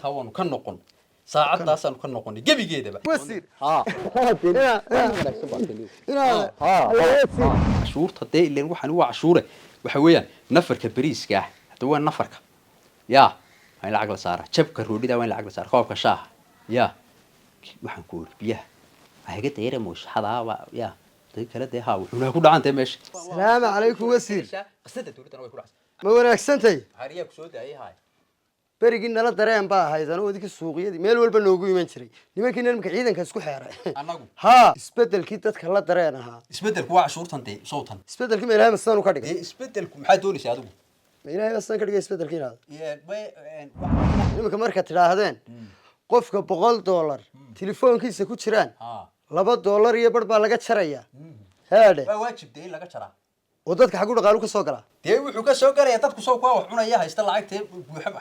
هون كان نقون ساعات تاسن كان نقون جبي جيدة بقى وسير ها هنا عشور تدي اللي نروح نوع عشورة وحويان نفر كبريس كاه هو النفر يا وين العقل صار شبك الرودي ده وين العقل صار خوف كشاه يا waxaan ku urbiyaa ayaga tayra moosh hadaa ya tay kala deeha wuxuu ku dhacantay meesha السلام عليكم وسير qasada dawladana way ku dhacsan ما wanaagsantahay hariya ku soo daayay hay berigii nala dareen baa haydan oo idinka suuqyadii meel walba noogu iman jiray nimankii nimanka ciidanka isku xeeray anagu ha isbedelkii dadka la dareen ahaa isbedelku waa cashuurtan tay sawtan isbedelkii ma ilaahay masaan u ka dhigay isbedelku maxaa doonaysaa adigu ma ilaahay masaan ka dhigay isbedelkii inaad way nimanka marka tidhaahdeen qofka $100 telefoonkiisa ku jiraan $2 iyo bar baa laga jaraya haade waa waajib day laga jaraa oo dadka xaq u dhaqaalu ka soo galaa dee wuxuu ka soo galaya dadku soo kuwa wax cunaya haysta lacagtee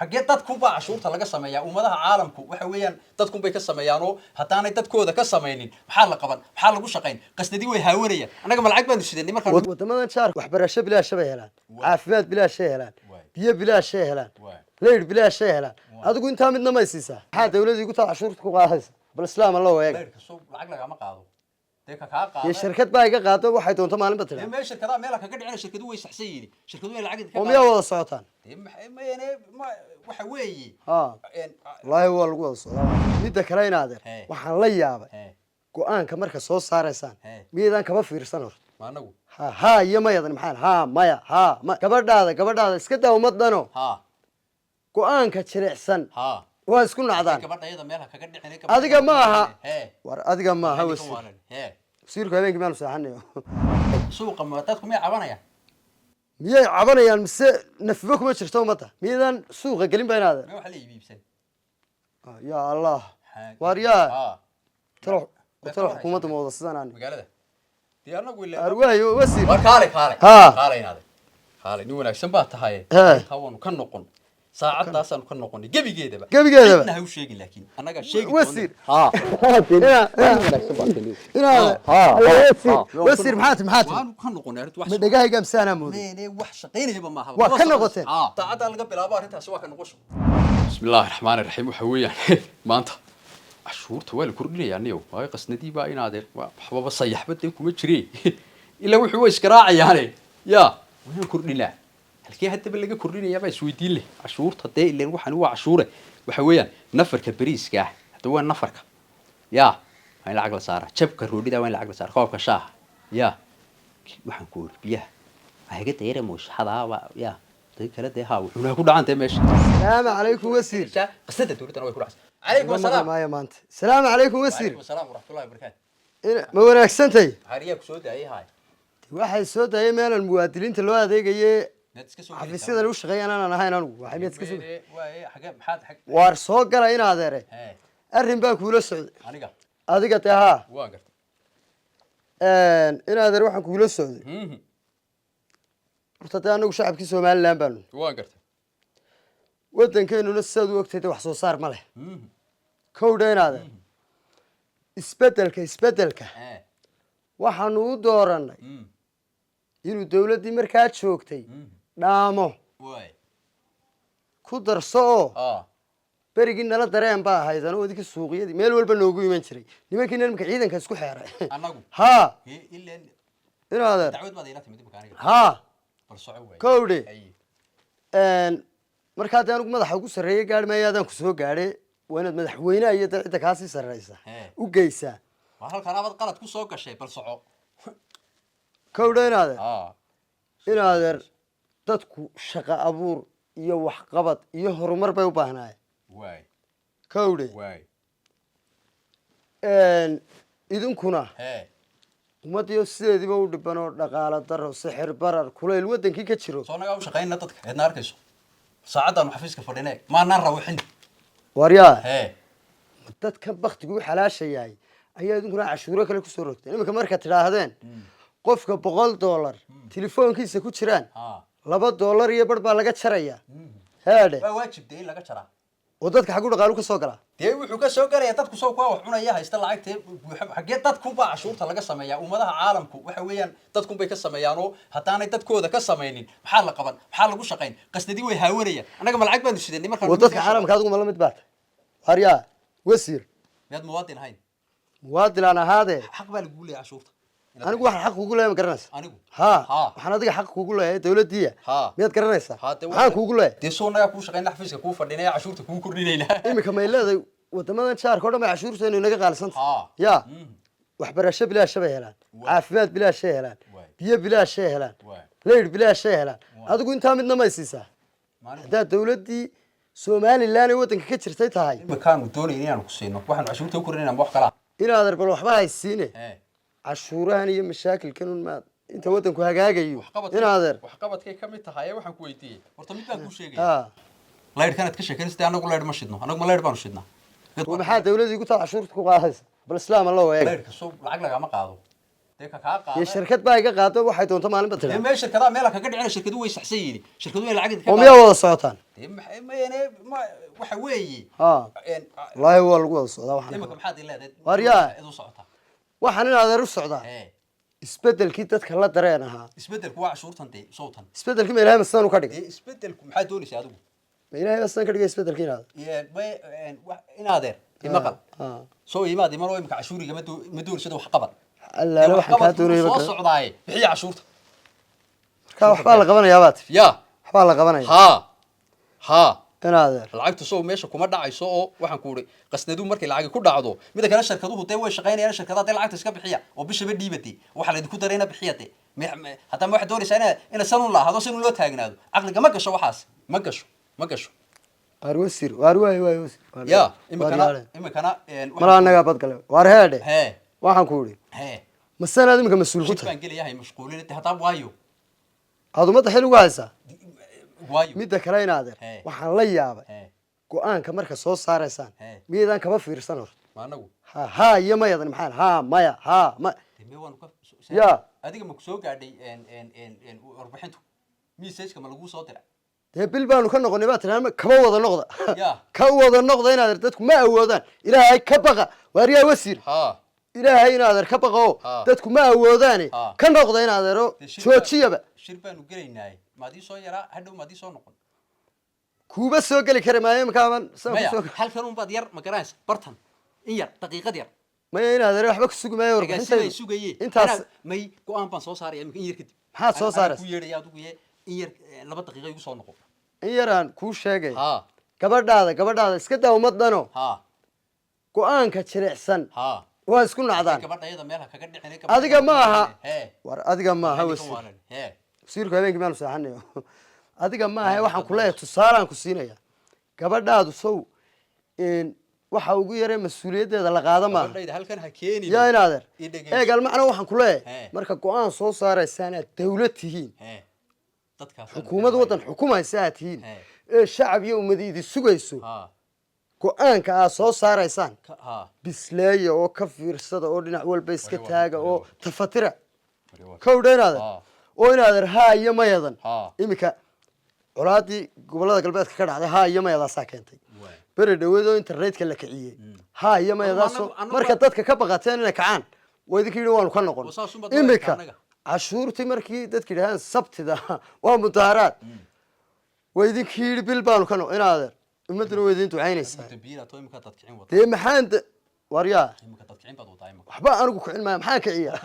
xagee dadku baa cashuurta laga sameeyaa ummadaha caalamku waxa weeyaan dadku bay ka sameeyaan oo hadaanay dadkooda ka sameeynin maxaa la qaban maxaa lagu shaqayn qasnadii way haawanayaan anaga ma lacag baan sideenay markaan wadamadan jaar waxbarasho bilaash bay helaan caafimaad bilaash ay helaan biyo bilaash ay helaan leer bilaash ay helaan adigu inta midna ma siisaa waxa dawladdu igu taa cashuurta ku qaadaysa bal islaam Allah weeg leerka soo lacag laga ma qaado deeka ka qaado iyo shirkad baa iga qaado waxay doonto maalin bad ma shirkada meel ka dhicina shirkadu way saxsan yihiin shirkadu way lacag oo miyaa wada socotaan waxa weeye wallahi waa lagu wada socdaa midda kale inaad waxaan la yaabay go'aanka marka soo saaraysaan miyadan kaba fiirsan horta maanagu ha iyo mayadan maxaan maya gabadhaada iska daa umadano go'aanka jilicsan waa isku nacdaan gabadhayada meel kaga dhicin adiga ma aha war adiga ma aha wasiirku habeenkii maanu saaxanayo suuqa ma dadku ma cabanayaan miyay cabanayaan mise nafba kuma jirto umada miyadan suuqa gelin baa inaad ma waxa la iibsan ya allah war yaa talo xukuumadda ma wada sidaan magaalada diyaarnagu ilaa arwaayo wasiir war kaale inaad kaale ni wanaagsan baa tahay tawan ka noqon saacadaasan ka noqonay gabigeedaba inaha u sheegi laakiin anaga sheegi wasiir wasiir maxaad waan ka noqonay arintu wax ma dhagahayga amsaana moodo wax shaqeynayba maaha waa ka noqotay saacada laga bilaabo arintaas waa ka noqosho bismillaahir rahmaanir rahiim waxa weeyaan maanta cashuurta waa la kordhinayaa niyow waa qasnadii baa inaadeen waxba sayaxbada kuma jireen ilaa wuxuu way iska raacayaane yaa waan kordhinaa halkii hadaba laga kordhinayaa baa isweydiin leh cashuurta dee ileen waxaan waa cashuure waxa weeyaan nafarka bariiska hada waa nafarka yaa waa lacag la saara jabka roodhida waa lacag la saara koobka shaah yaa waxaan ku urbiyaa ayaga tayra moosh hadaa yaa tay kala deeha wuxuu ku dhacantay meesha السلام عليكم وسير qasada dawladana way ku dhacsan عليكم السلام ما يا مانت السلام عليكم وسير عليكم السلام ورحمة الله وبركاته ما wanaagsantahay hariya ku soo daayay hay waxay soo daayay meelan muwaadiniinta loo adeegayay xafiisyada lagu shaqeeyana aan ahayn anigu waxay mid iska soo war soo galay in adeere arrin baan kuula socday adiga taha waa gartay in adeer waxaan kuula socday horta anagu shacabkii Soomaaliland baan waa gartay wadankeenu sidaad u ogtay wax soo saar ma leh kowdeenaada isbedelka waxaanu u dooranay inuu dawladii markaa joogtay dhaamo ku darso oo berigii nala dareen baa haydan oo idinka suuqyadii meel walba noogu iman jiray nimankii nimanka ciidanka isku xeeray anagu ha ilaa inaada dacwad baad ila timid makaaniga ha bal soo way kowde markaa dee anigu madaxa ugu sarreeyay gaari maayaadaan ku soo gaadhay waa inaad madaxweynaha iyo cidda kaa sii sarreysa u geysaa waa halkan abaad qalad ku soo gashay bal soco kowdhe inaadeer dadku shaqo abuur iyo waxqabad iyo horumar bay u baahnaayeen waay kowdhe idinkuna ummaddiyo sideediiba u dhiban oo dhaqaalo daro sixir barar kulayl wadankii ka jiro soo naga u shaqeynna dadka eedna arkayso saacadaan xafiiska fadhinay maanaan rawaxin waryaa dadka baktigu u xalaashayahay ayaa idinkuna cashuuro kale ku soo rogtay iminka marka tidhaahdeen qofka $100 telefoonkiisa ku jiraan $2 iyo bar baa laga jaraya haade waa waajib day laga jaraa oo dadka xaq u dhaqaalu ka soo galaa dee wuxuu ka soo galaya dadku soo kuwa wax cunaya haysta lacagtee xagee dadku baa cashuurta laga sameeyaa ummadaha caalamku waxa weeyaan dadku bay ka sameeyaan oo hadaanay dadkooda ka sameeynin maxaa la qaban maxaa lagu shaqayn qasnadii way haawanayaan anaga ma lacag baan sideenay markaan dadka caalamka adigu ma la mid baad هريا وسير مياد موادين هاي مواد أنا هذا حق بالك قول لي عشورته أنا أقول حق أقول له ما قرناس أنا ها وحنا دقيقة حق أقول له دولة دي مياد قرناس حق أقول له دي صونا يكون شغالين حفيزك كوف فردينا عشورته كوف كردينا إيه كمان لا وتمام شهر كده ما عشورته إنه نجى قال سنت يا وحبرشة بلا شبه هلان عافيات بلا شيء هلان بيه بلا شيء هلان لير بلا شيء هلان هذا قلت هم ما يسيسه هذا دولة دي سومالي لا أنا وطن كتير تيتهاي مكان ودوني إني أنا كسينه واحد عشورته كردينا ما وحكلا إن هذا البلو حباي السينة عشورة هني مشاكل كانوا ما أنت وطن كهجاجيو إن هذا وحقبت كي كم تهاي وحن كويتي ورتميت لك كل شيء لير كانت كشة كنت أنا أقول لير ما شدنا أنا أقول لير ما شدنا ومحاد دولة دي قلت عشورتك قاهز بالإسلام الله وياك لير كسب العقل ما قاضوا ديك كاقا يا شركات باقي قاعدة واحد وانت ما نبتلها ما شركة مالك قاعد على شركة دوي سحسيني شركة دوي العقد هم يا والله صوتان ما يعني ما وحوي والله هو القوة الصوت واحد إما كم حد إلا وريا إذا صعتها واحد هذا رص عدا اسبدل كي تتكلم درينها اسبدل كوا عشورة أنت صوتا اسبدل كي ما إلهي مسان وكذا اسبدل كم حد دوني سيادو ما إلهي مسان كذا اسبدل كي هذا يا ما إن هذا المقل سو يما دي مرة يمك عشوري كم مدور سيدو حقبل الله لو حكاتوني بقى صوص عضاي هي عشورته كا حبال قبنا يا بات يا حبال قبنا ها أنا هذا lacagtu soo meesha kuma dhacayso oo waxaan ku uri qasnadu markay lacag ku dhacdo mid kale shirkaduhu tay way shaqeynayaan shirkadaha lacagta iska bixiya oo bishaba dhiibati waxa la idinku dareena bixiyate hatta ma wax doonaysaa in sanun la hado sanun loo taagnaado aqliga ma gasho waxaas ma gasho أروسير وأروي وأروسير يا إما كنا مرة أنا قابض كلام وارهاد واحد كوري مسنا هذا مكان مسؤول كنت بنقول يا هي مشغولين أنت هتعب وايو هذا ما تحلو قاسة وايو ميدا كراين هذا وحن لا يابا قوان كمركز صوص صار إنسان ميدا كم في رسالة ما نقول ها يا ما يدري محل ها ما يا هذيك مكسوق قاعدي إن ربحنتو ميساج كمان لقوا صوت بالبان كنا قلنا باتنا كبوض النقطة كبوض النقطة هنا درتكم ما أودان إلهي كبقة واريا وسير إلهي هنا در كبقة درتكم ما أوداني كن نقطة هنا درو شو تشيء بقى شربان وقريناي ما دي صويا را هدو ما دي صو نقول كوبا سوق اللي كرماية مكان هل كانوا بدير مكانس برتن إير دقيقة دير ما هنا درو حبك السوق ما يورب أنت ما قوان بان صوص هاري يمكن إير كده ها صوص هاري كوير يا دوكيه إير لبض دقيقة يقول صو نقول إيران كوش شيء كبر هذا إسكته ومدنو قوان كشرع سن واسكون عدان هذيك ماها هذيك ماها وسير سير كمان كمان ساحني هذيك ماها واحد كلها تصارن كسينيا كبر هذا سو إن waxa ugu yaray mas'uuliyadeeda la qaado ma halkan ha keenin yaa inaader gal macna waxaan ku leeyahay marka go'aan soo saaraysan dawlad tihiin dadkaas xukuumad wadan xukumaysa tihiin shacab iyo ummadiidi sugayso go'aanka aad soo saaraysan bisleeyo oo ka fiirsada oo dhinac walba iska taaga oo tafatira kowdeenaada oo inaader haa iyo mayadan imika colaadii gobolada galbeedka ka dhacday haa iyo mayadan saa keentay beredhawado internetka la kiciyay haa iyo maayadaaso marka dadka ka baqateen inay kacaan way idinka yiri waanu ka noqon imika cashuurtii markii dadka yiraahdaan sabtida waa mudaaraad way idinka yiri bil baanu ka noqon inaadeer ummaduna way idin ducaynaysaa dee maxaan waryaa waxba anigu ku cilmaa maxaan kiciyaa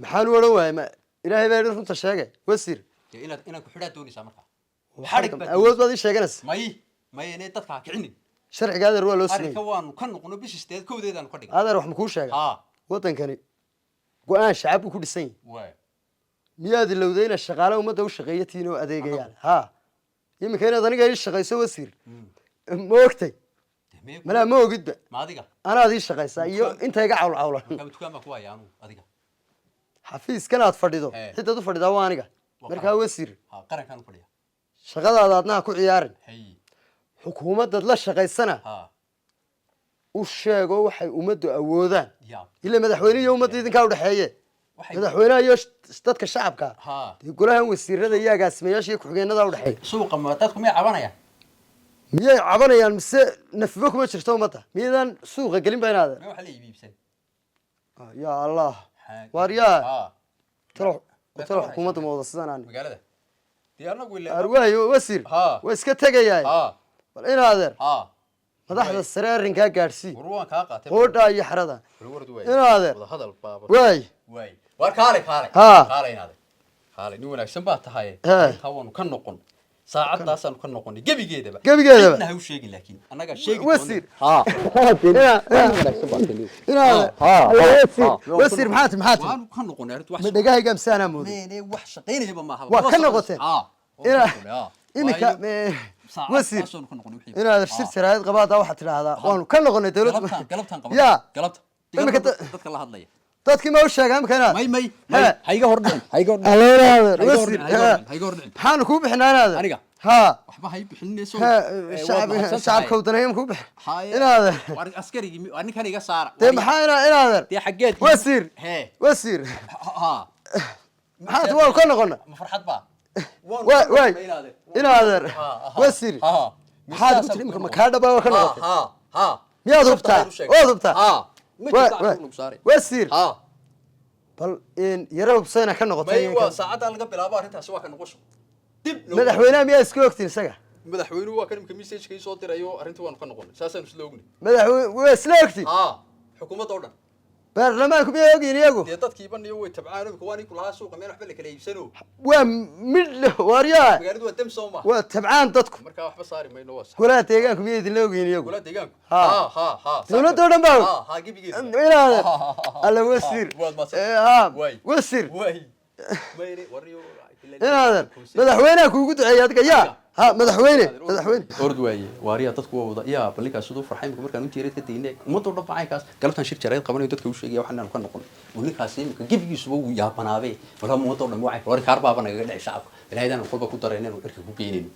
maxaan u odhan waayay ilaahay baa runta sheegay wasiir inaad ku xidhaa doonaysaa markaa awood baad ii sheeganaysa may inay dadka kicinin sharciga adeer waa loo sameeyay arrinka waanu ka noqono bishisteed kowdeedaan ka dhigay adeer wax ma kuu sheegay wadankani go'aan shacab ku dhisan yahay miyaad ilowdayna shaqaale ummadda u shaqeeyatiin oo adeegayaan imika inaad aniga ii shaqayso wasiir ma ogtay malaa ma ogidba anaad ii shaqaysaa iyo inta iga cawlcawlan xafiiskan aad fadhido ciddaad u fadhidaa waa aniga markaa wasiir qarankaan u fadhiya shaqadaada adnaha ku ciyaarin xukuumaddaad la shaqaysana u sheego waxay ummaddu awoodaan ilaa madaxweyne iyo ummadda idinkaa u dhexeeye madaxweynaha iyo dadka shacabka dee golahan wasiirada iyo agaasimayaasha iyo ku-xigeenada u dhexeeya suuqa ma dadku miyay cabanayaan miyay cabanayaan mise nafibo kuma jirto ummadda miyaydaan suuqa gelin ba inaada waxa la iibsan yaa allah waar yaa talo xukuumadda ma wada sidaan aan magaalada dee anagu ilaa arwaay wasiir ها waa iska tegayaa ها bal inaadeer ها madaxda sare arrinkaa gaadhsii warwaan kaa qaatay qoodhaa iyo xerada warward way inaadeer wada hadal baaba waay way war kaale ها kaale inaadeer kaale nin wanaagsan baa tahay ها inta waanu ka noqon saacadaasaan ka noqonay gebigeedaba gebigeedaba ha u sheegin laakiin anaga sheegi wasiir ها inaadeer wasiir maxaad waanu ka noqonay arrintu wax ma dhagahayga amsaanaa mooday meene wax shaqaynayba maaha waa ka noqoteen iminka wasiir saacadaasaan ka noqonay wixii inaadeer shir jaraayad qabaada waxaad tidhaahdaa waanu ka noqonay dawladda galabtan qaba yaa galabta iminka dadka la hadlaya dadkii ma u sheegaa imika inaad may hayga hordhicin hayga hordhicin aleenaadeer wasiir hayga hordhicin maxaanu kuu bixinaa inaadeer aniga haa waxba hay bixinayso shacabka wadanayn kuu bix inaadeer war askarigi waa ninkan iga saara dee maxaa inaadeer dee xageed wasiir hee wasiir ha maxaad waanu ka noqona ma farxad baa waay inaadeer wasiir maxaad ku tiri imika makaa dhabaa waa ka noqotay ha miyaad hubtaa waad hubtaa wasiir ha bal yara hubsayna ka noqotay may waa saacada laga bilaabo arrintaasi waa ka noqosho dib madaxweynaha miyaa iska ogtiin isaga madaxweynuhu waa kan imika message-ka soo dirayo arrintii waanu ka noqonay saasaan isla ognay madaxweyne waa isla ogtiin ha xukuumadda oo dhan baarlamaanku miyay ogyiin iyagu dee dadkiiban iyo way tabcaan imika waa ninkuu lahaa suuqa meel waxba la kala iibsano waa midh waaryaa magaaladu waa dam soo ma waa tabcaan dadku markaa waxba saari mayno waa sax golaha deegaanku miyay idinla ogyiin iyagu golaha deegaanku ha ha dawladda oo dhan baa ha gebigeeda inaadeer alla wasiir ha wasiir mayne wariyo inaadeer madaxweynaha kuugu duceeyay adiga yaa ha madaxweyne ord waaye waariya dadku waa wada yaa ballinkaas sidoo farxay markaan u jeeray ka deynay ummadda dhan bacaykaas galabtan shir jareed qabanayo dadka u sheegaya waxaan ka noqon ninkaas imika gebigiisuba uu yaabanaabe wala ummadda dhan wacay war kaar baaba naga dhacay shacabka ilaahaydaan qolba ku dareyneen oo irka ku geyneen